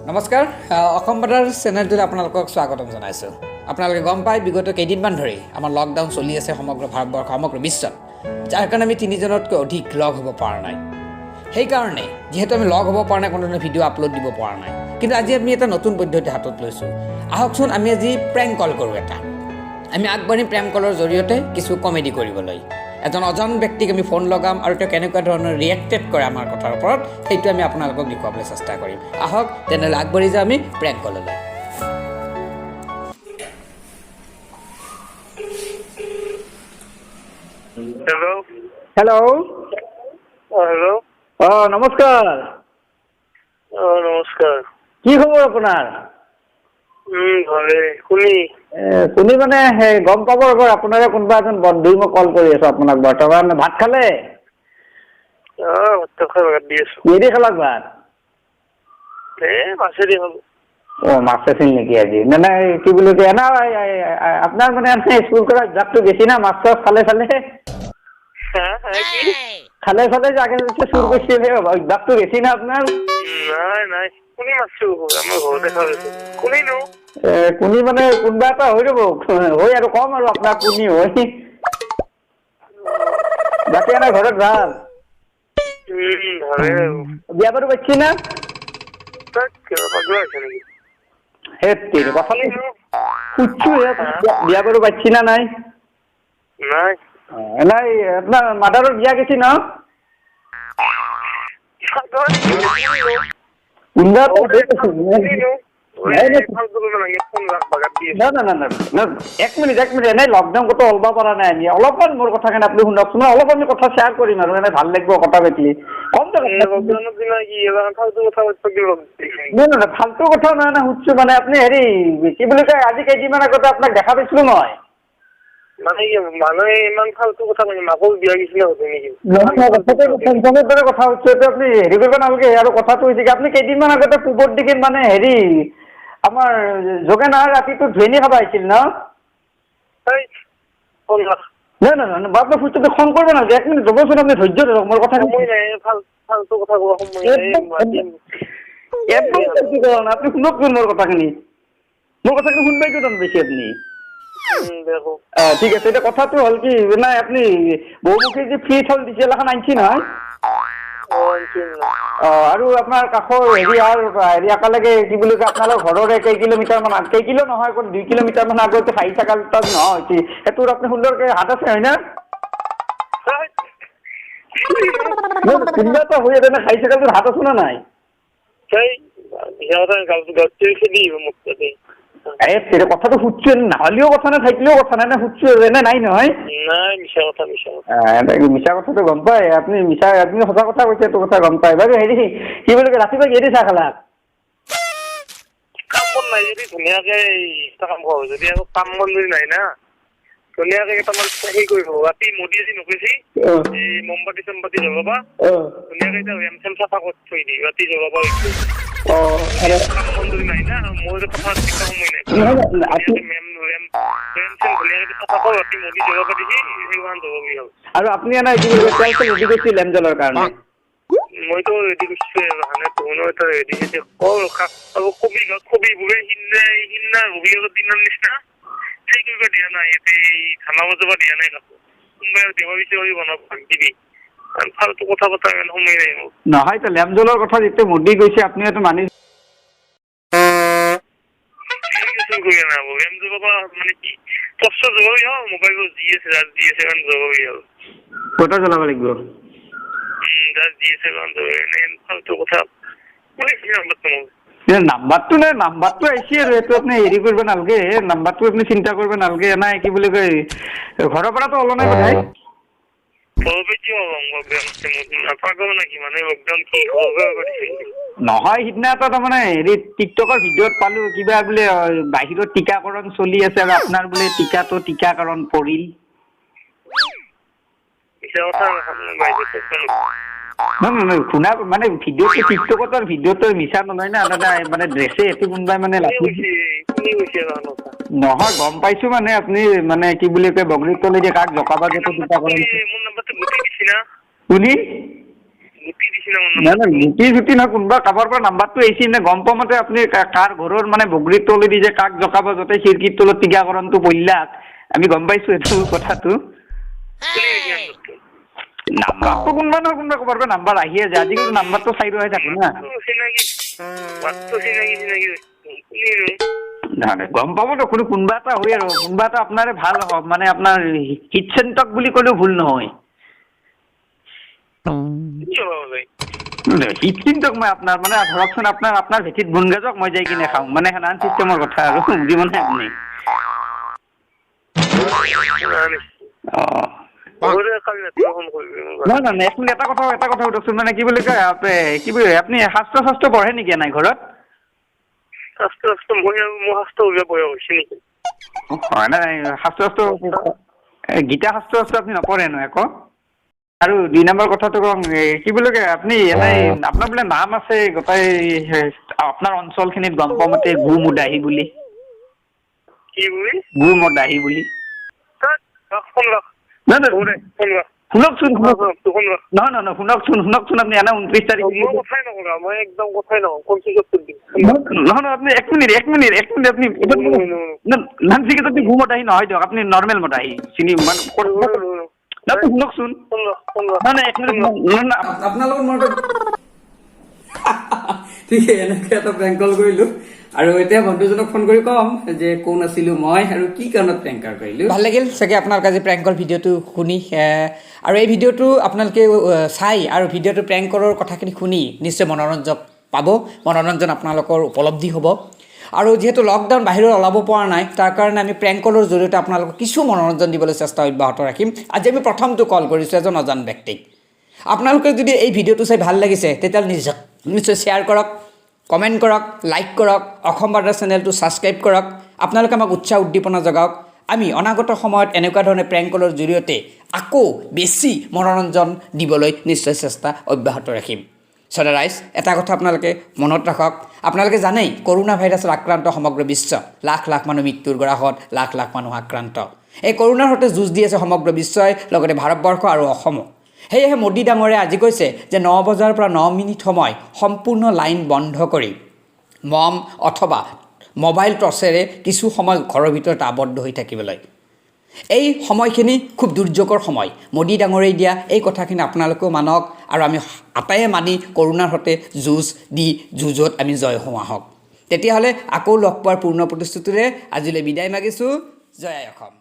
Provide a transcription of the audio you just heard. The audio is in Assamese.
নমস্কাৰ অসম বাৰ্তাৰ চেনেলটোত আপোনালোকক স্বাগতম জনাইছোঁ। আপোনালোকে গম পায় বিগত কেইদিনমান ধৰি আমাৰ লকডাউন চলি আছে সমগ্ৰ ভাৰতবৰ্ষ সমগ্ৰ বিশ্বত, যাৰ কাৰণে আমি তিনিজনতকৈ অধিক লগ হ'ব পৰা নাই। সেইকাৰণে যিহেতু আমি লগ হ'ব পৰা নাই, কোনো ধৰণৰ ভিডিঅ' আপলোড দিব পৰা নাই, কিন্তু আজি আমি এটা নতুন পদ্ধতি হাতত লৈছোঁ। আহকচোন আমি আজি প্ৰেংক কল কৰোঁ এটা। আমি আগবাঢ়িম প্ৰেংক কলৰ জৰিয়তে কিছু কমেডি কৰিবলৈ। এজন অজান ব্যক্তিক আমি ফোন লগাম আৰু তেওঁ কেনেকুৱা ধৰণৰ ৰিয়েক্টেড কৰে আমাৰ কথাৰ ওপৰত, সেইটো আমি আপোনালোকক দেখুৱাবলৈ চেষ্টা কৰিম। আহক তেনেহ'লে আগবাঢ়ি যাওঁ আমি প্ৰেংক কললৈ। হেল্ল' হেল্ল' হেল্ল' নমস্কাৰ। নমস্কাৰ। কি খবৰ আপোনাৰ? ভালে। শুনি মানে গম পাব ৰ'ব, আপোনাৰে কোনোবা এজন বন্ধুই মই কল কৰি আছোঁ আপোনাক বৰ্তমান। ভাত খালে? ভাত খাই ভাত দি আছো। কিহেদি খালাক ভাত? মাছেদি খালো। মাছ আছিল নেকি আজি? মানে কি বুলি কয়, আপোনাৰ মানে স্কুল কৰা অভ্যাসটো বেছি না, মাছ চাছ খালে খালে খালে খালে যে আগে চুৰ কৰিছিল, অভ্যাসটো বেছি না আপোনাৰ? নাই কোনে মাছটো আমাৰ ঘৰতে খাই কোনেনো? কোনি মানে কোনোবা এটা হৈ ৰ'ব, হৈ আৰু কম আৰু আপোনাক কোনি হৈ। বাকী এনে ঘৰত ভাল? ভালে। বিয়া বাৰু পাতিছি না? নেকি? সেই কথাটো সুধছো, বিয়া বাৰু পাতিছি না নাই? নাই। নাই আপোনাৰ মাদাৰৰ বিয়া গেছি ন? এক মিনিট এনেই লকডাউন কতো ওলব পৰা নাই আমি। অলপমান মোৰ কথাখিনি আপুনি শুনকচোন, অলপ আমি কথা শ্বেয়াৰ কৰিম আৰু এনে ভাল লাগিব কথা পাতিলি। কম ফাল্টু কথা নহয় না, সুধছো মানে আপুনি হেৰি কি বুলি কয়, আজি কেইদিনমান আগতে আপোনাক দেখা পাইছিলো মই। মানুহে ইমান ফাল্টু কথা কৈছে, মাকৰ বিয়া গেছিলে নেকি? কথা হচ্ছে আপুনি হেৰি কৰিব নালাগে। আৰু কথাটো হৈছে কি, আপুনি কেইদিনমান আগতে পূবৰ দিকে মানে হেৰি আমাৰ যোগেন ৰাতিটো ধুৱেনি খাব আহিছিল ন? নাই বাপ ফুটটো খং কৰিব নালাগে। এক মিনিট ৰ'বচোন, আপুনি ধৈৰ্য ধৰক মোৰ কথা। সময় নাই, ফাল্টু কথা কোৱা সময় নাই। আপুনি শুনকচোন মোৰ কথাখিনি। মোৰ কথাখিনি শুনবাই কিয় টান পাইছে আপুনি? ঠিক আছে, এতিয়া কথাটো হ'ল কি, নাই আপুনি বহুমুখী যে ফ্ৰী থল দিছিল এখন আনছি নহয়? আৰু আপোনাৰ কাষৰ হেৰি একেলগে কি বুলি কয়, আপোনালোকৰ ঘৰৰে কেই কিলোমিটাৰ মান, কেই কিলো নহয় 2 কিলোমিটাৰ মান আগতে হাই চাকাল নহয় সেইটোৰ আপুনি সুন্দৰকে হাত আছে হয় না? কোনোবা এটা হৈ আছে না, হাই চাকালটোৰ হাত আছে না নাই? কথাটো সুধছো, নহলেও কথা নাই, থাকিলেও কথা নাই না, সুধছো এনে নাই নহয়? মিছা কথাটো গম পাই আপুনি, আপুনি সঁচা কথা কৈছে, এইটো কথা গম পাই বাৰু। হেৰি কি বুলি কয়, ৰাতিপুৱা কিহেদি চাহ খালা? কাম বন নাই যদি ধুনীয়াকে কাম কৰা, যদি আকৌ কাম বন যদি নাই না, ধুনীয়াকে কেইটামান হেৰি কৰিব। ৰাতি মোদী আজি নকৈছি এই মমবাতি চমবাতি জ্বলাবা, ধুনীয়াকে ৰেম চেম চাফা কৰি থৈ দি ৰাতি জ্বলাবা। কাম বন যদি নাই না, মোৰ কথা সময় নাই, আৰু আপুনি এনে কি ৰেডি কৰিছিল লেম জ্বলাৰ কাৰণে? মইতো ৰেডি কৰিছো, এটা ৰেডি কবি বোৰে সিদিনা ৰবিবাৰৰ দিনৰ নিচিনা সেই কৰিব দিয়া নাই, ইয়াতে খানা বজাব দিয়া নাই। কোনোবাই দেৱা বিচাৰি বনাব দিবি, ফাল্টু কথা পতা ইমান সময় নাই মোৰ। নহয় তো লেম জ্বলাৰ কথা যেতিয়া মোদী কৈছে আপুনি এইটো মানি মানে কি কষ্ট জবাবি হল, মোবাইল যি আছে কাৰণ জবাবি হল কটা জ্বলাব লাগিব। নাম্বাৰটো নাই, নাম্বাৰটো আহিছে আৰু এইটো আপুনি হেৰি কৰিব নালাগে, নাম্বাৰটো আপুনি চিন্তা কৰিব নালাগে। নাই কি বুলি কয়, ঘৰৰ পৰাতো ওলোৱা নাই বোধহয়? নহয়, সিদিনা এটা তাৰমানে হেৰি টিকটকৰ ভিডিঅ'ত পালো, কিবা বোলে বাহিৰত টীকাকৰণ চলি আছে আৰু আপোনাৰ বোলে টীকাকৰণ পৰিল। নহয় শুনা মানে ভিডিঅ'টো টিকটকত ভিডিঅ'টো মিছা নহয় না, দাদা মানে ড্ৰেছে এইটো কোনোবাই মানে নহয় গম পাইছো। মানে আপুনি মানে কি বুলি কয়, বগৰীৰ তলেদি কাক জকাবা যিটো টীকাকৰণ। কোনি গুটি দিছি না না না গুটি জুটি নহয় কোনোবা কাৰোবাৰ পৰা নাম্বাৰটো আহিছে নে গম পোৱা মতে আপুনি কাৰ ঘৰৰ মানে বগৰীৰ তলেদি যে কাক জকাব যাতে খিৰিকীৰ তলত টিকাকৰণটো পঢ়িলাক আমি গম পাইছোঁ এইটো কথাটো নাম্বাৰটো কোনোবা নহয় কোনোবা ক'ৰবাৰ পৰা নাম্বাৰ আহিয়ে যায় আজিকালি নাম্বাৰটো চাই ৰৈ থাকে না গম পাবতো কোনোবা এটা হয় আৰু কোনোবা এটা আপোনাৰে ভাল হওক মানে আপোনাৰ হিটচেণ্টক বুলি ক'লেও ভুল নহয় হিটচেণ্টক মই আপোনাৰ মানে ধৰকচোন আপোনাৰ ভেটিত গুণগাজক মই যাই কিনে খাওঁ মানে সেনান চিষ্টেমৰ কথা আৰু বুজি মানে আপুনি নহয় নহয় এখন এটা কথা সুধকচোন মানে কি বুলি কয় আপুনি শাস্ত্ৰ শাস্ত্ৰ পঢ়ে নেকি নাই ঘৰত হয় নাই শাস্ত্ৰ গীতা শাস্ত্ৰ আপুনি নপঢ়ে নহয় আকৌ আৰু 2 নম্বৰ কথাটো কওঁ কি বুলি কয় আপুনি এনেই আপোনাৰ বোলে নাম আছে গোটেই আপোনাৰ অঞ্চলখিনিত গম পোৱা মতে গুমদাহী বুলি গুমদাহী বুলি শুনকচোন নহয় শুনকচোন আপুনি এনে 29 তাৰিখ নহয় আপুনি এক মিনিট আপুনি নামচিকে যদি গুমদাহী নহয় দিয়ক আপুনি নৰ্মেল মদাহী চিনি মানে শুনকচোন আপোনালোকৰ মনত ঠিক এনেকৈ এটা প্ৰেংক কল কৰিলোঁ আৰু এতিয়া বন্ধুজনক ফোন কৰি ক'ম যে কোন আছিলোঁ মই আৰু কি কাৰণত প্ৰেংক কল কৰিলোঁ ভাল লাগিল চাগে আপোনালোকে আজি প্ৰেংক কল ভিডিঅ'টো শুনি আৰু এই ভিডিঅ'টো আপোনালোকে চাই আৰু ভিডিঅ'টো প্ৰেংক কলৰ কথাখিনি শুনি নিশ্চয় মনোৰঞ্জন পাব মনোৰঞ্জন আপোনালোকৰ উপলব্ধি হ'ব আৰু যিহেতু লকডাউন বাহিৰত ওলাব পৰা নাই তাৰ কাৰণে আমি প্ৰেংক কলৰ জৰিয়তে আপোনালোকক কিছু মনোৰঞ্জন দিবলৈ চেষ্টা অব্যাহত ৰাখিম আজি আমি প্ৰথমটো কল কৰিছোঁ এজন অজান ব্যক্তিক আপোনালোকে যদি এই ভিডিঅ'টো চাই ভাল লাগিছে তেতিয়াহ'লে নিশ্চয় শ্বেয়াৰ কৰক কমেণ্ট কৰক লাইক কৰক অসম বাৰ্তা চেনেলটো ছাবস্ক্ৰাইব কৰক আপোনালোকে আমাক উৎসাহ উদ্দীপনা জগাওক আমি অনাগত সময়ত এনেকুৱা ধৰণে প্ৰেংক কলৰ জৰিয়তে আকৌ বেছি মনোৰঞ্জন দিবলৈ নিশ্চয় চেষ্টা অব্যাহত ৰাখিম সদা ৰাইজ এটা কথা আপোনালোকে মনত ৰাখক আপোনালোকে জানেই কৰোনা ভাইৰাছৰ আক্ৰান্ত সমগ্ৰ বিশ্ব লাখ লাখ মানুহ মৃত্যুৰ গৰাহত লাখ লাখ মানুহ আক্ৰান্ত এই কৰোনাৰ সৈতে যুঁজ দি আছে সমগ্ৰ বিশ্বই লগতে ভাৰতবৰ্ষ আৰু অসমো সেয়েহে মোদী ডাঙৰে আজি কৈছে যে 9 বজাৰ পৰা 9 মিনিট সময় সম্পূৰ্ণ লাইন বন্ধ কৰি মম অথবা মোবাইল টৰ্চেৰে কিছু সময় ঘৰৰ ভিতৰত আবদ্ধ হৈ থাকিবলৈ এই সময়খিনি খুব দুৰ্যোগৰ সময় মোদী ডাঙৰে দিয়া এই কথাখিনি আপোনালোকেও মানক আৰু আমি আটায়ে মানি কৰোনাৰ সৈতে যুঁজত আমি জয় হওঁ আহক তেতিয়াহ'লে আকৌ লগ পোৱাৰ পূৰ্ণ প্ৰতিশ্ৰুতিৰে আজিলৈ বিদায় মাগিছোঁ জয় অসম।